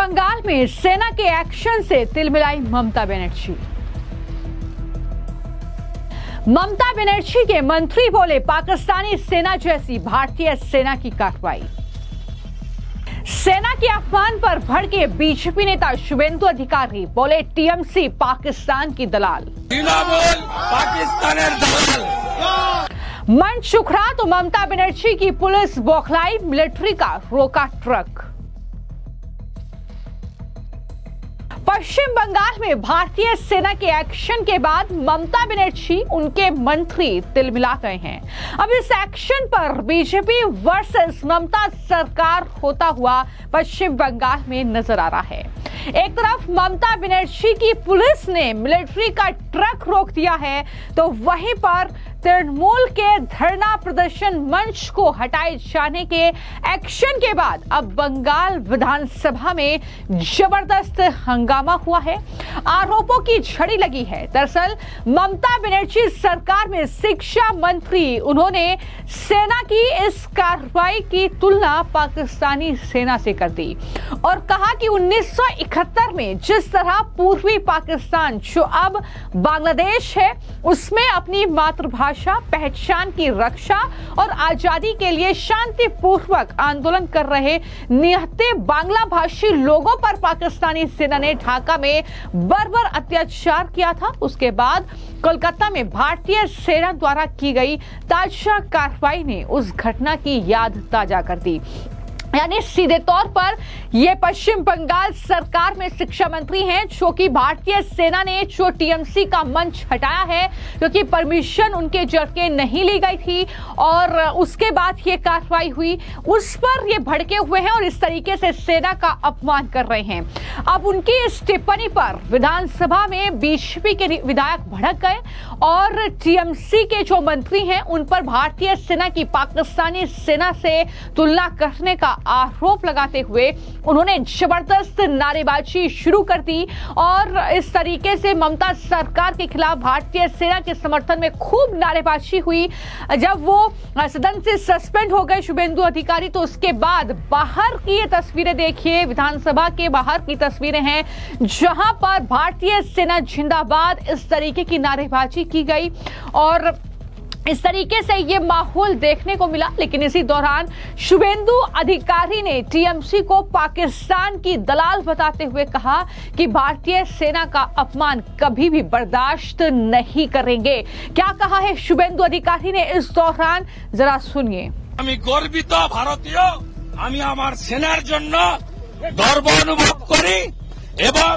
बंगाल में सेना के एक्शन से तिलमिलाई ममता बनर्जी। ममता बनर्जी के मंत्री बोले पाकिस्तानी सेना जैसी भारतीय सेना की कार्रवाई। सेना के अपमान पर भड़के बीजेपी नेता शुभेंदु अधिकारी बोले टीएमसी पाकिस्तान की दलाल। मंच सुखरा तो ममता बनर्जी की पुलिस बौखलाई, मिलिट्री का रोका ट्रक। पश्चिम बंगाल में भारतीय सेना के एक्शन के बाद ममता बनर्जी, उनके मंत्री तिलमिला गए हैं। अब इस एक्शन पर बीजेपी वर्सेस ममता सरकार होता हुआ पश्चिम बंगाल में नजर आ रहा है। एक तरफ ममता बनर्जी की पुलिस ने मिलिट्री का ट्रक रोक दिया है, तो वहीं पर तृणमूल के धरना प्रदर्शन मंच को हटाए जाने के एक्शन के बाद अब बंगाल विधानसभा में जबरदस्त हंगामा हुआ है। आरोपों की झड़ी लगी है। दरअसल ममता बनर्जी सरकार में शिक्षा मंत्री, उन्होंने सेना की इस कार्रवाई की तुलना पाकिस्तानी सेना से कर दी और कहा कि 1971 में जिस तरह पूर्वी पाकिस्तान, जो अब बांग्लादेश है, उसमें अपनी मातृभाषा पहचान की रक्षा और आजादी के लिए शांतिपूर्वक आंदोलन कर रहे निहत्थे बांग्ला भाषी लोगों पर पाकिस्तानी सेना ने ढाका में बर्बर अत्याचार किया था। उसके बाद कोलकाता में भारतीय सेना द्वारा की गई ताजा कार्रवाई ने उस घटना की याद ताजा कर दी। यानी सीधे तौर पर ये पश्चिम बंगाल सरकार में शिक्षा मंत्री हैं, जो कि भारतीय सेना ने जो टीएमसी का मंच हटाया है, क्योंकि परमिशन उनके जरिए नहीं ली गई थी और उसके बाद ये कार्रवाई हुई, उस पर ये भड़के हुए हैं और इस तरीके से सेना का अपमान कर रहे हैं। अब उनकी इस टिप्पणी पर विधानसभा में बीजेपी के विधायक भड़क गए और टीएमसी के जो मंत्री हैं उन पर भारतीय सेना की पाकिस्तानी सेना से तुलना करने का आरोप लगाते हुए उन्होंने जबरदस्त नारेबाजी शुरू कर दी और इस तरीके से ममता सरकार के खिलाफ भारतीय सेना के समर्थन में खूब नारेबाजी हुई। जब वो सदन से सस्पेंड हो गए शुभेंदु अधिकारी, तो उसके बाद बाहर की ये तस्वीरें देखिए, विधानसभा के बाहर की तस्वीरें हैं जहां पर भारतीय सेना जिंदाबाद इस तरीके की नारेबाजी की गई और इस तरीके से ये माहौल देखने को मिला। लेकिन इसी दौरान शुभेंदु अधिकारी ने टीएमसी को पाकिस्तान की दलाल बताते हुए कहा कि भारतीय सेना का अपमान कभी भी बर्दाश्त नहीं करेंगे। क्या कहा है शुभेंदु अधिकारी ने इस दौरान, जरा सुनिए। আমি গর্বিত ভারতীয়, আমি আমার সেনার জন্য গর্ব অনুভব করি এবং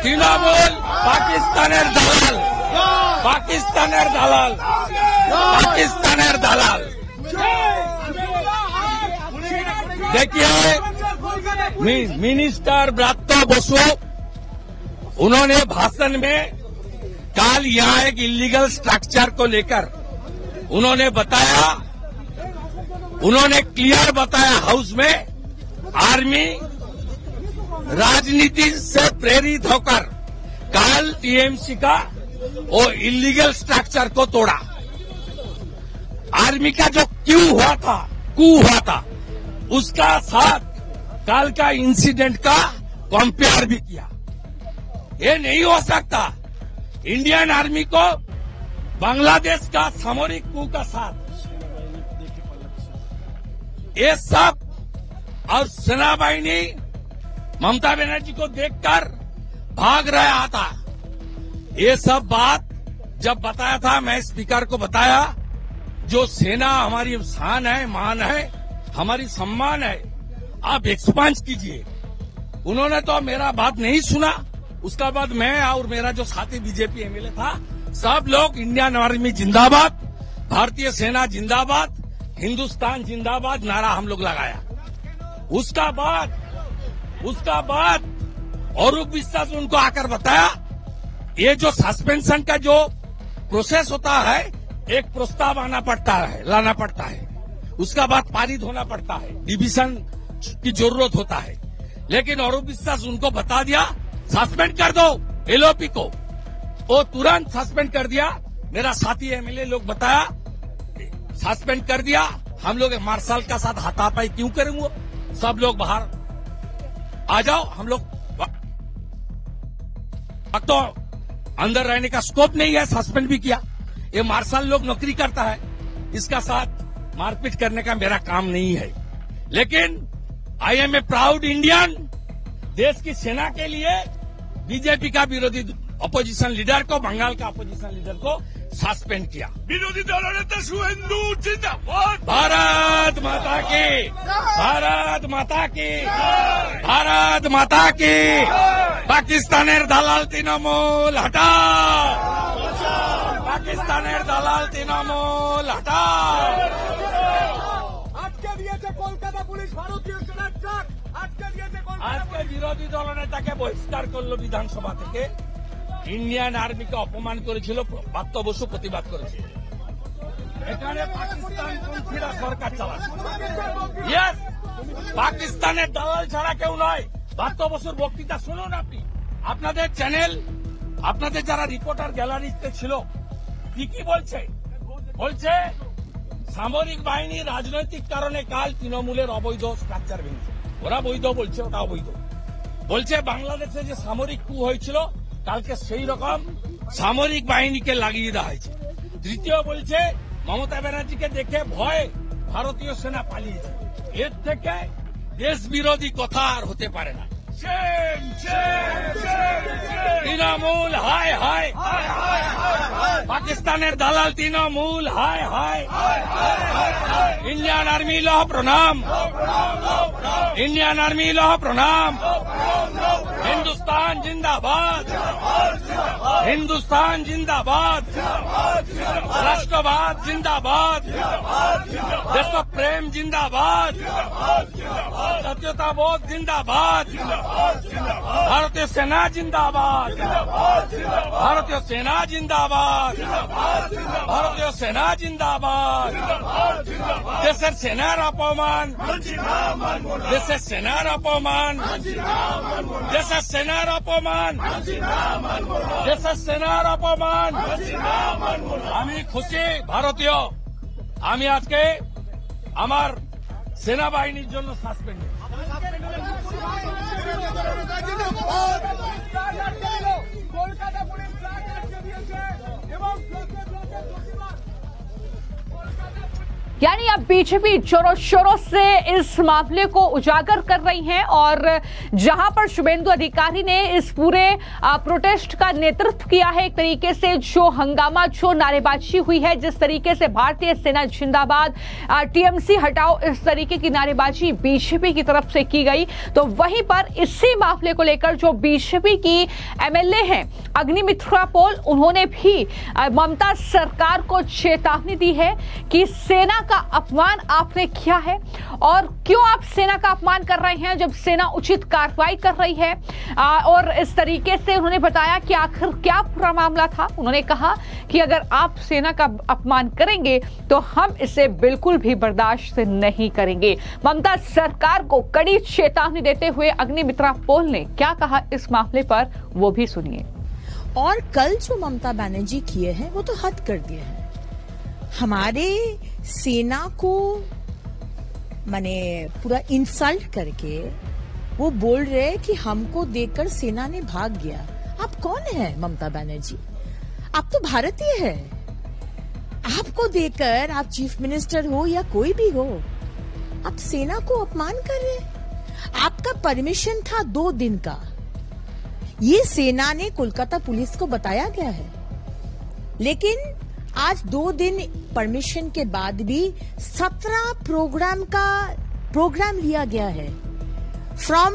তৃণমূল পাকিস্তানের দালাল, পাকিস্তানের দালাল, পাকিস্তানের দালাল। देखिए मिनिस्टर ब्रात्य बसु, उन्होंने भाषण में कल यहाँ एक इलीगल स्ट्रक्चर को लेकर उन्होंने बताया, उन्होंने क्लियर बताया हाउस में, आर्मी राजनीति से प्रेरित होकर कल टीएमसी का वो इलीगल स्ट्रक्चर को तोड़ा। आर्मी का जो क्यू हुआ था उसका साथ कल का इंसिडेंट का कंपेयर भी किया। ये नहीं हो सकता इंडियन आर्मी को बांग्लादेश का सामरिक कू का साथ, ये सब और सेनाबाहिनी ममता बनर्जी को देखकर भाग रहा था। ये सब बात जब बताया था, मैं स्पीकर को बताया, जो सेना हमारी शान है, मान है, हमारी सम्मान है, आप एक्सपांस कीजिए। उन्होंने तो मेरा बात नहीं सुना। उसका बाद मैं और मेरा जो साथी बीजेपी एमएलए था, सब लोग इंडियन आर्मी जिंदाबाद, भारतीय सेना जिंदाबाद, हिंदुस्तान जिंदाबाद नारा हम लोग लगाया। उसका बाद औरूप विश्वास उनको आकर बताया, ये जो सस्पेंशन का जो प्रोसेस होता है, एक प्रस्ताव लाना पड़ता है, उसका बाद पारित होना पड़ता है, डिवीजन की जरूरत होता है। लेकिन औरूप विश्वास उनको बता दिया सस्पेंड कर दो एलओपी को, वो तुरंत सस्पेंड कर दिया। मेरा साथी एमएलए लोग बताया सस्पेंड कर दिया हम लोग मार्शल का साथ हाथापाई क्यों करेंगे? सब लोग बाहर आ जाओ, हम लोग तो अंदर रहने का स्कोप नहीं है, सस्पेंड भी किया। ये मार्शल लोग नौकरी करता है, इसका साथ मारपीट करने का मेरा काम नहीं है। लेकिन I am a proud Indian. देश की सेना के लिए बीजेपी का विरोधी अपोजिशन लीडर को, बंगाल का अपोजिशन लीडर को सस्पेंड किया। विरोधी दलों ने तो शुभेंदु जिंदाबाद, भारत माता की, भारत माता की, भारत माता की। पाकिस्तानेर दालाल तृणमूल हटाओ, पाकिस्तानेर दालाल तृणमूल हटाओ। আজকে দিয়েছে কলকাতা পুলিশ ভারতীয় সেনার ট্রাক, আজকে দিয়েছে আজকে বিরোধী দলনেতাকে বহিষ্কার করলো বিধানসভা থেকে। ইন্ডিয়ান আর্মিকে অপমান করেছিল, ব্রাত্য বসু প্রতিবাদ করেছে। এখানে পাকিস্তানপন্থীরা সরকার চালাচ্ছে। ইয়েস, পাকিস্তানের দালাল ছাড়া কেউ নয়। ব্রাত্য বসুর বক্তৃতা শুনুন আপনি, আপনাদের চ্যানেল, আপনাদের যারা রিপোর্টার গ্যালারিতে ছিল কি বলছে? বলছে সামরিক বাহিনী রাজনৈতিক কারণে কাল তৃণমূলের অবৈধ স্ট্রাকচার ভেঙেছে। ওরা বৈধ বলছে, ওটা অবৈধ বলছে। বাংলাদেশে যে সামরিক কূ হয়েছিল কালকে সেই রকম সামরিক বাহিনীকে লাগিয়ে দেওয়া হয়েছে। তৃতীয় বলছে মমতা ব্যানার্জিকে দেখে ভয়ে ভারতীয় সেনা পালিয়েছে। এর থেকে দেশ বিরোধী কথা আর হতে পারে না। তৃণমূল হায় হায়, পাকিস্তানের দালাল তৃণমূল হায় হায়। इंडियन आर्मी लौह प्रणाम, इंडियन आर्मी लौह प्रणाम। हिंदुस्तान जिंदाबाद, हिंदुस्तान जिंदाबाद, राष्ट्रवाद जिंदाबाद, देश प्रेम जिंदाबाद, सत्यताबोध जिंदाबाद, भारतीय सेना जिंदाबाद, भारतीय सेना जिंदाबाद, भारतीय सेना जिंदाबाद। देशेर सेनार अपमान, देशेर सेनार अपमान, देशेर सेनार अपमान, देशेर सेनार अपमान। আমি খুশি ভারতীয়, আমি আজকে আমার সেনাবাহিনীর জন্য সাসপেন্ড। কলকাতা পুলিশ ট্রাক আটকে দিয়েছে এবং यानी अब बीजेपी जोरों शोरों से इस मामले को उजागर कर रही है और जहां पर शुभेंदु अधिकारी ने इस पूरे प्रोटेस्ट का नेतृत्व किया है, एक तरीके से जो हंगामा, जो नारेबाजी हुई है, जिस तरीके से भारतीय सेना जिंदाबाद, टीएमसी हटाओ, इस तरीके की नारेबाजी बीजेपी की तरफ से की गई, तो वहीं पर इसी मामले को लेकर जो बीजेपी की एमएलए हैं अग्निमित्रा पोल, उन्होंने भी ममता सरकार को चेतावनी दी है कि सेना का अपमान आपने किया है और क्यों आप सेना का अपमान कर रहे हैं जब सेना उचित कार्रवाई कर रही है। और इस तरीके से उन्होंने बताया कि आखिर क्या पूरा मामला था। उन्होंने कहा कि अगर आप सेना का अपमान करेंगे तो हम इसे बिल्कुल भी बर्दाश्त नहीं करेंगे। ममता सरकार को कड़ी चेतावनी देते हुए अग्निमित्रा पोल ने क्या कहा इस मामले पर, वो भी सुनिए। और कल जो ममता बनर्जी किए हैं वो तो हद कर दिए हैं। हमारे सेना को माने पूरा इंसल्ट करके वो बोल रहे कि हमको देखकर सेना ने भाग गया। आप कौन है ममता बनर्जी? आप तो भारतीय है। आपको देखकर, आप चीफ मिनिस्टर हो या कोई भी हो, आप सेना को अपमान कर रहे। आपका परमिशन था 2 दिन का, ये सेना ने कोलकाता पुलिस को बताया गया है। लेकिन आज 2 दिन परमिशन के बाद भी 17 प्रोग्राम लिया गया है। फ्रॉम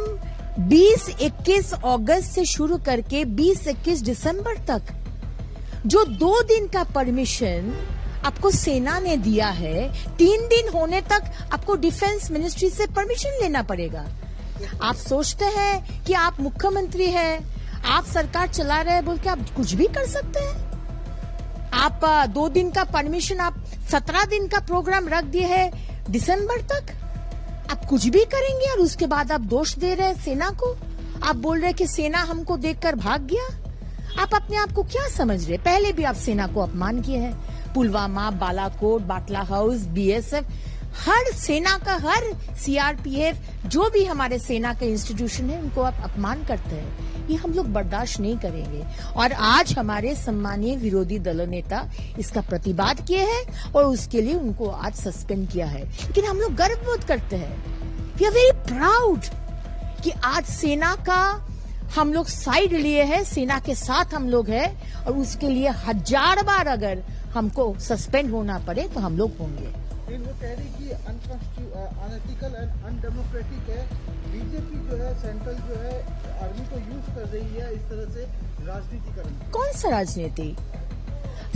20-21 अगस्त से शुरू करके 20-21 दिसंबर तक जो 2 दिन का परमिशन आपको सेना ने दिया है, 3 दिन होने तक आपको डिफेंस मिनिस्ट्री से परमिशन लेना पड़ेगा। आप सोचते हैं कि आप मुख्यमंत्री हैं, आप सरकार चला रहे हैं बोल के आप कुछ भी कर सकते हैं? आप 2 दिन का परमिशन, आप 17 दिन का प्रोग्राम रख दिए है दिसंबर तक, आप कुछ भी करेंगे और उसके बाद आप दोष दे रहे हैं सेना को। आप बोल रहे हैं कि सेना हमको देखकर भाग गया। आप अपने आप को क्या समझ रहे? पहले भी आप सेना को अपमान किए हैं, पुलवामा, बालाकोट, बाटला हाउस, बीएसएफ, हर सेना का, हर सीआरपीएफ, जो भी हमारे सेना के इंस्टीट्यूशन है, उनको आप अपमान करते हैं, ये हम लोग बर्दाश्त नहीं करेंगे। और आज हमारे सम्मानीय विरोधी दल नेता इसका प्रतिवाद किए हैं और उसके लिए उनको आज सस्पेंड किया है। लेकिन हम लोग गर्वबोध करते हैं, वी आर वेरी प्राउड कि आज सेना का हम लोग साइड लिए हैं, सेना के साथ हम लोग हैं, और उसके लिए 1000 बार अगर हमको सस्पेंड होना पड़े तो हम लोग होंगे। वो कह रही कि अनएथिकल एंड अनडेमोक्रेटिक है, बीजेपी जो है सेंट्रल जो है आर्मी को यूज कर रही है इस तरह से राजनीतिकरण। कौन सा राजनीति?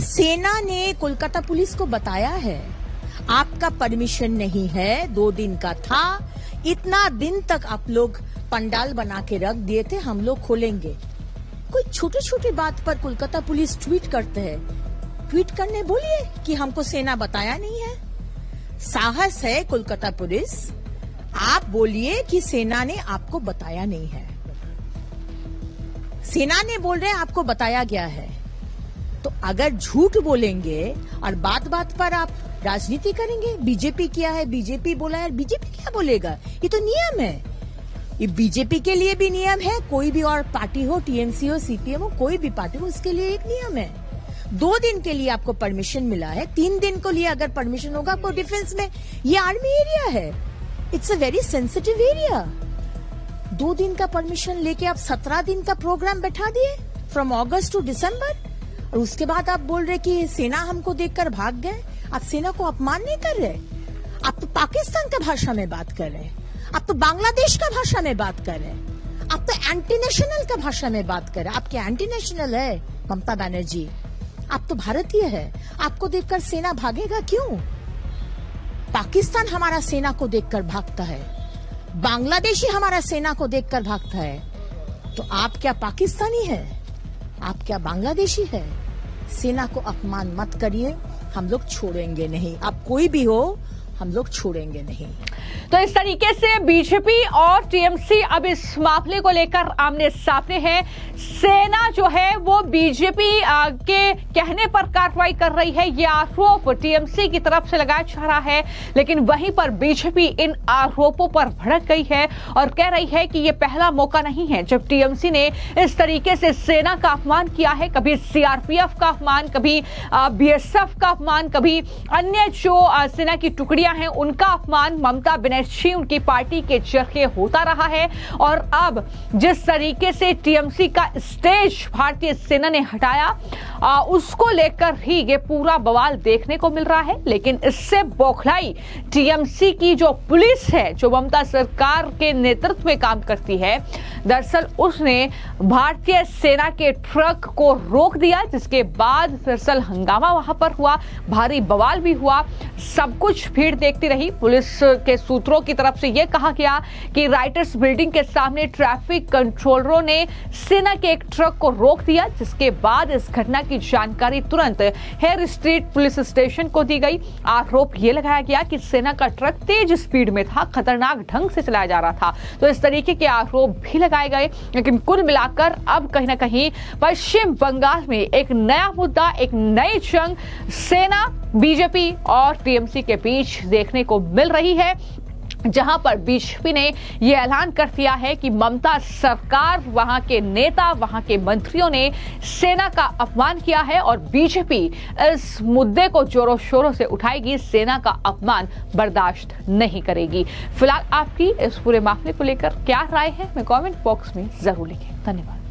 सेना ने कोलकाता पुलिस को बताया है आपका परमिशन नहीं है, 2 दिन का था, इतना दिन तक आप लोग पंडाल बना के रख दिए थे, हम लोग खोलेंगे। कोई छोटी छोटी बात पर कोलकाता पुलिस ट्वीट करते हैं, ट्वीट करने बोलिए कि हमको सेना बताया नहीं है। साहस है कोलकाता पुलिस, आप बोलिए कि सेना ने आपको बताया नहीं है। सेना ने बोल रहे हैं आपको बताया गया है, तो अगर झूठ बोलेंगे और बात बात पर आप राजनीति करेंगे, बीजेपी किया है, बीजेपी बोला है, बीजेपी क्या बोलेगा, ये तो नियम है। ये बीजेपी के लिए भी नियम है, कोई भी और पार्टी हो, टीएमसी हो, सीपीएम हो, कोई भी पार्टी हो, उसके लिए एक नियम है। 2 दिन के लिए आपको परमिशन मिला है, 3 दिन के लिए अगर परमिशन होगा आपको डिफेंस में, ये आर्मी एरिया है, it's a very sensitive area. 2 दिन का परमिशन लेके आप 17 दिन का प्रोग्राम बैठा दिए फ्रॉम अगस्त टू दिसंबर, और उसके बाद आप बोल रहे कि सेना हमको देखकर भाग गए। आप सेना को अपमान नहीं कर रहे, आप तो पाकिस्तान का भाषा में बात कर रहे हैं, आप तो बांग्लादेश का भाषा में बात कर रहे हैं, आप तो एंटी नेशनल का भाषा में बात कर रहे हैं। आप क्या एंटी नेशनल है ममता बनर्जी? आप तो भारतीय है, आपको देखकर सेना भागेगा क्यों? पाकिस्तान हमारा सेना को देखकर भागता है, बांग्लादेशी हमारा सेना को देखकर भागता है, तो आप क्या पाकिस्तानी है? आप क्या बांग्लादेशी है? सेना को अपमान मत करिए, हम लोग छोड़ेंगे नहीं। आप कोई भी हो, हम लोग छोड़ेंगे नहीं। तो इस तरीके से बीजेपी और टीएमसी अब इस मामले को लेकर आमने सामने है। सेना जो है वो बीजेपी के कहने पर कार्रवाई कर रही है, ये आरोप टीएमसी की तरफ से लगाया जा रहा है, लेकिन वहीं पर बीजेपी इन आरोपों पर भड़क गई है और कह रही है कि ये पहला मौका नहीं है जब टीएमसी ने इस तरीके से सेना का अपमान किया है। कभी सीआरपीएफ का अपमान, कभी बीएसएफ का अपमान, कभी अन्य जो सेना की टुकड़ियां हैं उनका अपमान ममता बनर्जी, उनकी पार्टी के जरिए होता रहा है। और अब जिस तरीके से टीएमसी का स्टेज भारतीय सेना ने हटाया, उसको लेकर ही ये पूरा बवाल देखने को मिल रहा है। लेकिन इससे बौखलाई टीएमसी की जो पुलिस है, जो ममता सरकार के नेतृत्व में काम करती है, दरअसल उसने भारतीय सेना के ट्रक को रोक दिया, जिसके बाद दरअसल हंगामा वहां पर हुआ, भारी बवाल भी हुआ, सब कुछ भीड़ देखती रही। पुलिस के सूत्रों की तरफ से यह कहा गया कि राइटर्स बिल्डिंग के सामने ट्रैफिक कंट्रोलरों ने सेना के एक ट्रक को रोक दिया, जिसके बाद इस घटना की जानकारी तुरंत हेयर स्ट्रीट पुलिस स्टेशन को दी गई। आरोप यह लगाया गया कि सेना का ट्रक तेज स्पीड में था, खतरनाक ढंग से चलाया जा रहा था। तो इस तरीके के आरोप भी लगाए गए। लेकिन कुल मिलाकर अब कहीं ना कहीं पश्चिम बंगाल में एक नया मुद्दा, एक नई जंग सेना, बीजेपी और टीएमसी के बीच देखने को मिल रही है, जहां पर बीजेपी ने यह ऐलान कर दिया है कि ममता सरकार, वहां के नेता, वहां के मंत्रियों ने सेना का अपमान किया है और बीजेपी इस मुद्दे को जोरों शोरों से उठाएगी, सेना का अपमान बर्दाश्त नहीं करेगी। फिलहाल आपकी इस पूरे मामले को लेकर क्या राय है, मैं कमेंट बॉक्स में जरूर लिखें। धन्यवाद।